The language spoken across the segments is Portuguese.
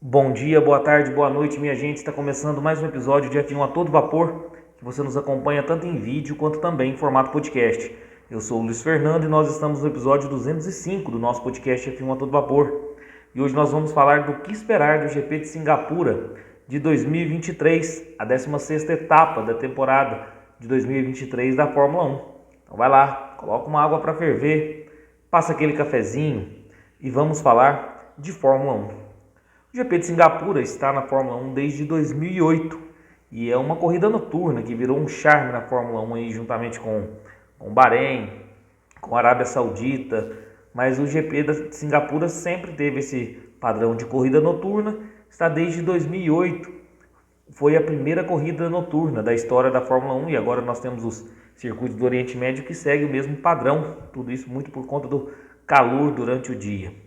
Bom dia, boa tarde, boa noite, minha gente. Está começando mais um episódio de F1 a todo vapor, que você nos acompanha tanto em vídeo quanto também em formato podcast. Eu sou o Luiz Fernando e nós estamos no episódio 205 do nosso podcast F1 a todo vapor. E hoje nós vamos falar do que esperar do GP de Singapura de 2023, a 16ª etapa da temporada de 2023 da Fórmula 1. Então vai lá, coloca uma água para ferver, passa aquele cafezinho e vamos falar de Fórmula 1. O GP de Singapura está na Fórmula 1 desde 2008 e é uma corrida noturna que virou um charme na Fórmula 1 aí, juntamente com Bahrein, com a Arábia Saudita, mas o GP de Singapura sempre teve esse padrão de corrida noturna, está desde 2008, foi a primeira corrida noturna da história da Fórmula 1 e agora nós temos os circuitos do Oriente Médio que seguem o mesmo padrão, tudo isso muito por conta do calor durante o dia.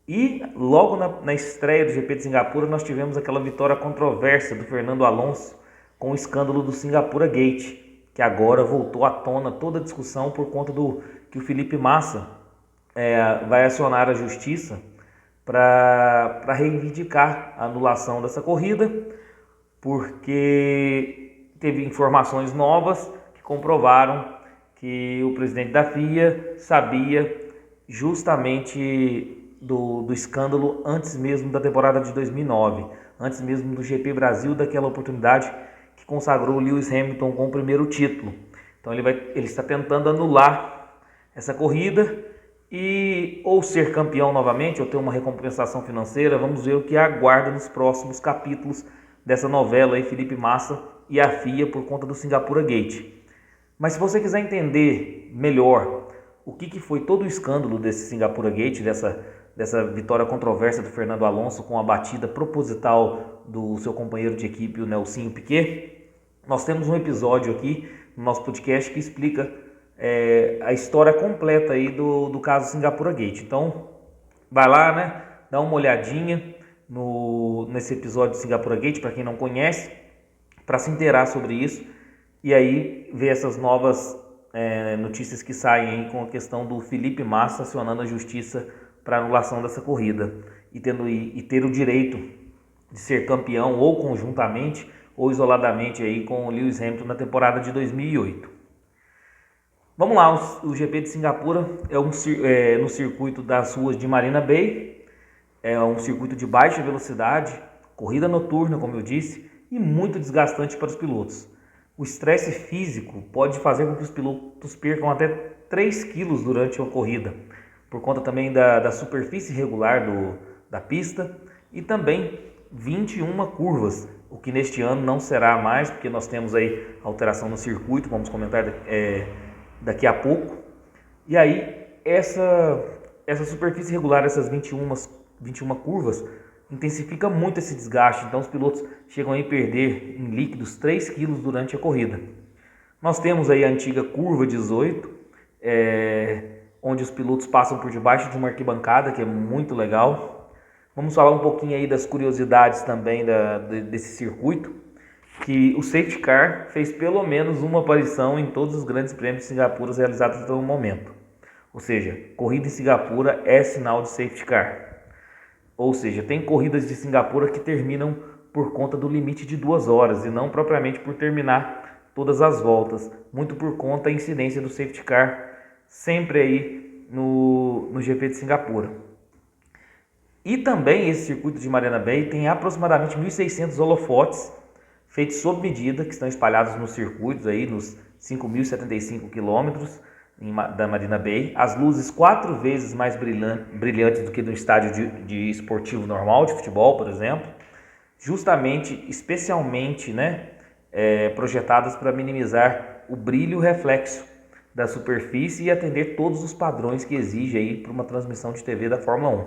E logo na estreia do GP de Singapura nós tivemos aquela vitória controversa do Fernando Alonso com o escândalo do Singapura Gate, que agora voltou à tona toda a discussão por conta do que o Felipe Massa vai acionar a justiça para reivindicar a anulação dessa corrida, porque teve informações novas que comprovaram que o presidente da FIA sabia justamente do escândalo antes mesmo da temporada de 2009, antes mesmo do GP Brasil, daquela oportunidade que consagrou Lewis Hamilton com o primeiro título. Então ele está tentando anular essa corrida e ou ser campeão novamente ou ter uma recompensação financeira. Vamos ver o que aguarda nos próximos capítulos dessa novela aí, Felipe Massa e a FIA por conta do Singapura Gate. Mas se você quiser entender melhor o que foi todo o escândalo desse Singapura Gate, dessa vitória controversa do Fernando Alonso com a batida proposital do seu companheiro de equipe, o Nelsinho Piquet, nós temos um episódio aqui no nosso podcast que explica a história completa aí do caso Singapura Gate. Então, vai lá, né? Dá uma olhadinha nesse episódio de Singapura Gate, para quem não conhece, para se inteirar sobre isso e aí ver essas novas notícias que saem aí com a questão do Felipe Massa acionando a justiça para anulação dessa corrida e ter o direito de ser campeão ou conjuntamente ou isoladamente aí com o Lewis Hamilton na temporada de 2008. Vamos lá, o GP de Singapura é no circuito das ruas de Marina Bay, é um circuito de baixa velocidade, corrida noturna, como eu disse, e muito desgastante para os pilotos. O estresse físico pode fazer com que os pilotos percam até 3 quilos durante uma corrida, por conta também da superfície irregular da pista e também 21 curvas, o que neste ano não será mais, porque nós temos aí alteração no circuito, vamos comentar daqui a pouco. E aí essa superfície irregular, essas 21 curvas, intensifica muito esse desgaste, então os pilotos chegam a perder em líquidos 3 quilos durante a corrida. Nós temos aí a antiga curva 18, onde os pilotos passam por debaixo de uma arquibancada, que é muito legal. Vamos falar um pouquinho aí das curiosidades também desse circuito, que o safety car fez pelo menos uma aparição em todos os grandes prêmios de Singapura realizados até o momento. Ou seja, corrida em Singapura é sinal de safety car. Ou seja, tem corridas de Singapura que terminam por conta do limite de 2 horas e não propriamente por terminar todas as voltas, muito por conta da incidência do safety car sempre aí no GP de Singapura. E também esse circuito de Marina Bay tem aproximadamente 1.600 holofotes feitos sob medida, que estão espalhados nos circuitos, aí, nos 5.075 quilômetros da Marina Bay. As luzes 4 vezes mais brilhantes do que no estádio de esportivo normal, de futebol, por exemplo. Justamente, especialmente, projetadas para minimizar o brilho e o reflexo da superfície e atender todos os padrões que exige aí para uma transmissão de TV da Fórmula 1.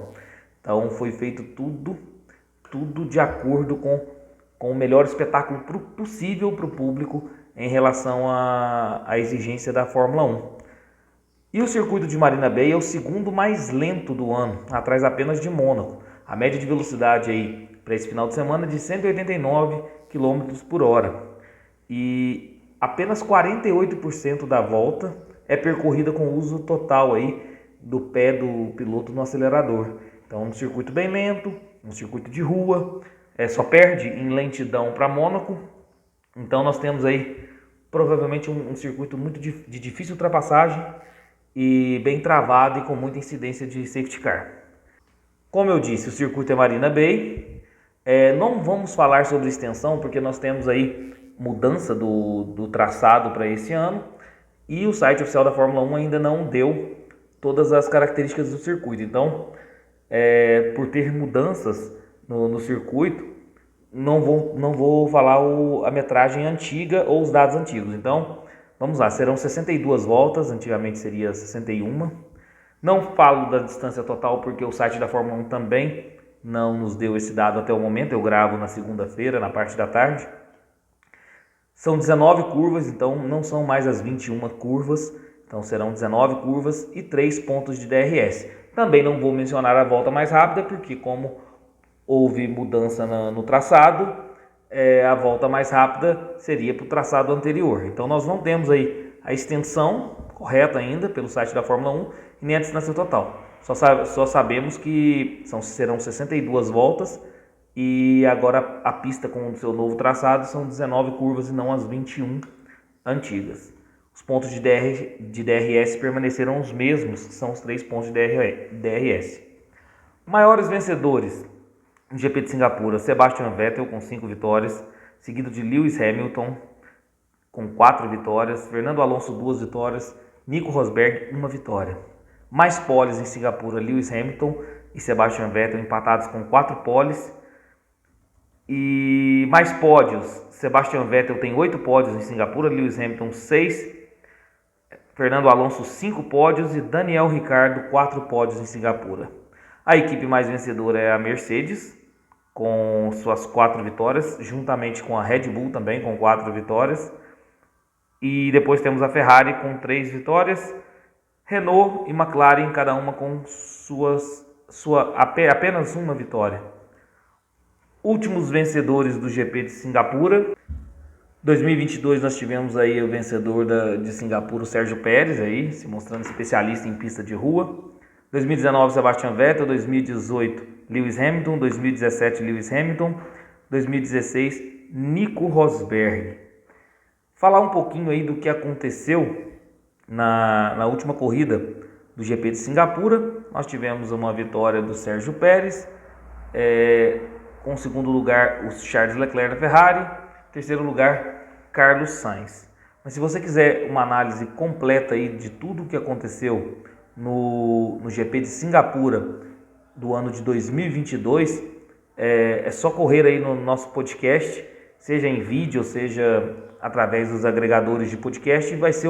Então foi feito tudo de acordo com o melhor espetáculo possível para o público em relação à exigência da Fórmula 1. E o circuito de Marina Bay é o segundo mais lento do ano, atrás apenas de Mônaco. A média de velocidade aí para esse final de semana é de 189 km por hora. E apenas 48% da volta é percorrida com uso total aí do pé do piloto no acelerador. Então, um circuito bem lento, um circuito de rua, só perde em lentidão para Mônaco. Então nós temos aí provavelmente um circuito muito de difícil ultrapassagem e bem travado e com muita incidência de safety car. Como eu disse, o circuito é Marina Bay. Não vamos falar sobre extensão porque nós temos aí mudança do traçado para esse ano e o site oficial da Fórmula 1 ainda não deu todas as características do circuito. Então, por ter mudanças no circuito, não vou falar a metragem antiga ou os dados antigos. Então, vamos lá, serão 62 voltas, antigamente seria 61. Não falo da distância total porque o site da Fórmula 1 também não nos deu esse dado até o momento. Eu gravo na segunda-feira, na parte da tarde. São 19 curvas, então não são mais as 21 curvas. Então serão 19 curvas e 3 pontos de DRS. Também não vou mencionar a volta mais rápida porque como houve mudança no traçado, a volta mais rápida seria para o traçado anterior. Então nós não temos aí a extensão correta ainda pelo site da Fórmula 1 e nem a distância total. Só sabemos que serão 62 voltas e agora a pista com o seu novo traçado são 19 curvas e não as 21 antigas. Os pontos de DRS permaneceram os mesmos, que são os 3 pontos de DRS. Maiores vencedores no GP de Singapura: Sebastian Vettel com 5 vitórias, seguido de Lewis Hamilton com 4 vitórias, Fernando Alonso 2 vitórias, Nico Rosberg 1 vitória. Mais poles em Singapura: Lewis Hamilton e Sebastian Vettel empatados com 4 poles. E mais pódios: Sebastian Vettel tem 8 pódios em Singapura, Lewis Hamilton 6, Fernando Alonso 5 pódios e Daniel Ricciardo 4 pódios em Singapura. A equipe mais vencedora é a Mercedes, com suas 4 vitórias, juntamente com a Red Bull também com 4 vitórias. E depois temos a Ferrari com 3 vitórias, Renault e McLaren, cada uma com apenas uma vitória. Últimos vencedores do GP de Singapura. 2022 nós tivemos aí o vencedor de Singapura, o Sérgio Pérez, aí, se mostrando especialista em pista de rua. 2019, Sebastian Vettel. 2018, Lewis Hamilton. 2017, Lewis Hamilton. 2016, Nico Rosberg. Falar um pouquinho aí do que aconteceu na última corrida do GP de Singapura. Nós tivemos uma vitória do Sérgio Pérez, com o segundo lugar o Charles Leclerc da Ferrari, terceiro lugar Carlos Sainz. Mas se você quiser uma análise completa aí de tudo o que aconteceu no GP de Singapura do ano de 2022, é só correr aí no nosso podcast, seja em vídeo, seja através dos agregadores de podcast, e vai ser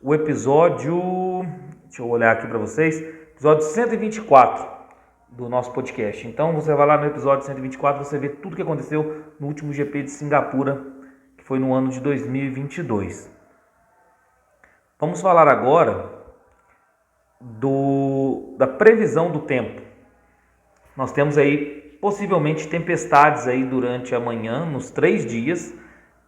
o episódio, deixa eu olhar aqui para vocês, episódio 124 do nosso podcast. Então você vai lá no episódio 124, você vê tudo o que aconteceu no último GP de Singapura, que foi no ano de 2022. Vamos falar agora da previsão do tempo. Nós temos aí possivelmente tempestades aí durante a manhã, nos 3 dias.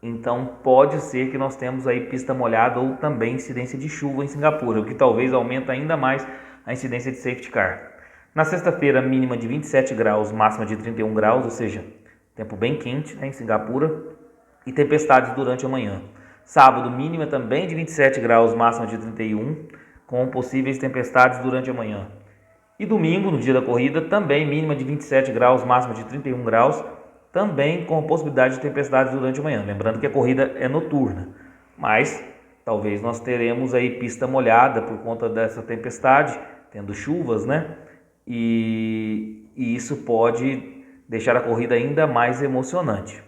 Então pode ser que nós temos aí pista molhada ou também incidência de chuva em Singapura, o que talvez aumente ainda mais a incidência de safety car. Na sexta-feira, mínima de 27 graus, máxima de 31 graus, ou seja, tempo bem quente, né, em Singapura, e tempestades durante a manhã. Sábado, mínima também de 27 graus, máxima de 31, com possíveis tempestades durante a manhã. E domingo, no dia da corrida, também mínima de 27 graus, máxima de 31 graus, também com possibilidade de tempestades durante a manhã. Lembrando que a corrida é noturna, mas talvez nós teremos aí pista molhada por conta dessa tempestade, tendo chuvas, né? E isso pode deixar a corrida ainda mais emocionante.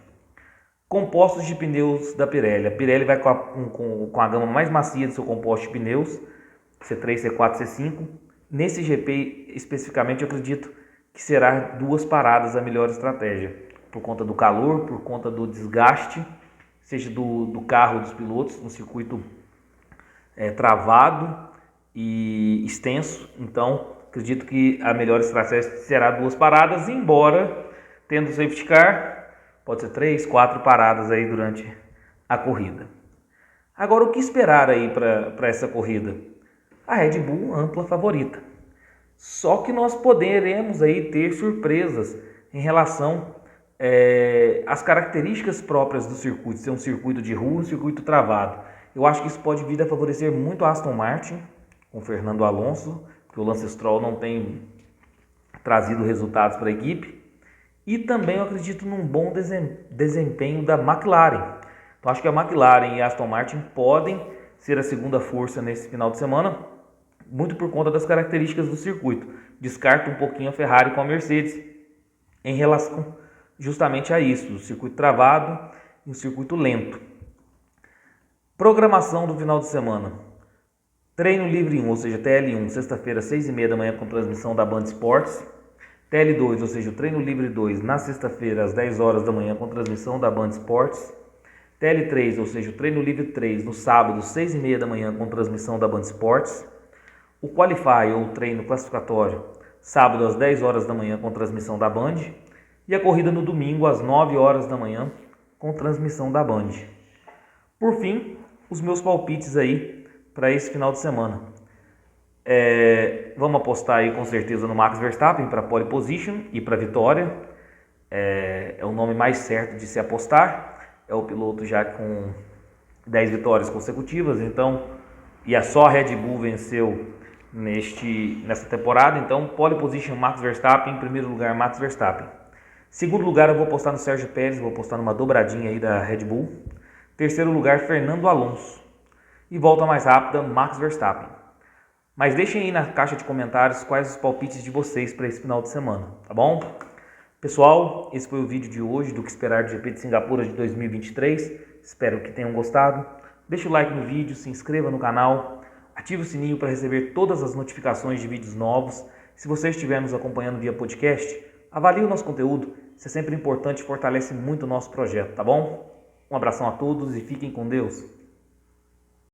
Compostos de pneus da Pirelli. A Pirelli vai com a gama mais macia do seu composto de pneus, C3, C4, C5. Nesse GP especificamente eu acredito que será 2 paradas a melhor estratégia, por conta do calor, por conta do desgaste, seja do carro dos pilotos, um circuito travado e extenso. Então acredito que a melhor estratégia será 2 paradas, embora tendo safety car, pode ser 3, 4 paradas aí durante a corrida. Agora, o que esperar aí para essa corrida? A Red Bull ampla favorita. Só que nós poderemos aí ter surpresas em relação às características próprias do circuito, ser um circuito de rua, um circuito travado. Eu acho que isso pode vir a favorecer muito a Aston Martin, com Fernando Alonso, que o Lance Stroll não tem trazido resultados para a equipe. E também eu acredito num bom desempenho da McLaren. Então acho que a McLaren e a Aston Martin podem ser a segunda força nesse final de semana, muito por conta das características do circuito. Descarto um pouquinho a Ferrari com a Mercedes em relação justamente a isso, o circuito travado e o circuito lento. Programação do final de semana. Treino livre 1, ou seja, TL1, sexta-feira, 6h30 da manhã com transmissão da Band Esportes. TL2, ou seja, o treino livre 2, na sexta-feira, às 10 horas da manhã com transmissão da Band Esportes. TL3, ou seja, o treino livre 3, no sábado, 6h30 da manhã com transmissão da Band Esportes. O Qualify, ou treino classificatório, sábado às 10 horas da manhã com transmissão da Band. E a corrida no domingo às 9 horas da manhã com transmissão da Band. Por fim, os meus palpites aí para esse final de semana. Vamos apostar aí com certeza no Max Verstappen para pole position e para vitória. É o nome mais certo de se apostar. É o piloto já com 10 vitórias consecutivas, então, e só a Red Bull venceu nessa temporada, então pole position Max Verstappen, em primeiro lugar Max Verstappen. Segundo lugar eu vou apostar no Sérgio Pérez, vou apostar numa dobradinha aí da Red Bull. Terceiro lugar Fernando Alonso. E volta mais rápida Max Verstappen. Mas deixem aí na caixa de comentários quais os palpites de vocês para esse final de semana, tá bom? Pessoal, esse foi o vídeo de hoje do que esperar do GP de Singapura de 2023. Espero que tenham gostado. Deixe o like no vídeo, se inscreva no canal, ative o sininho para receber todas as notificações de vídeos novos. Se você estiver nos acompanhando via podcast, avalie o nosso conteúdo. Isso é sempre importante e fortalece muito o nosso projeto, tá bom? Um abração a todos e fiquem com Deus.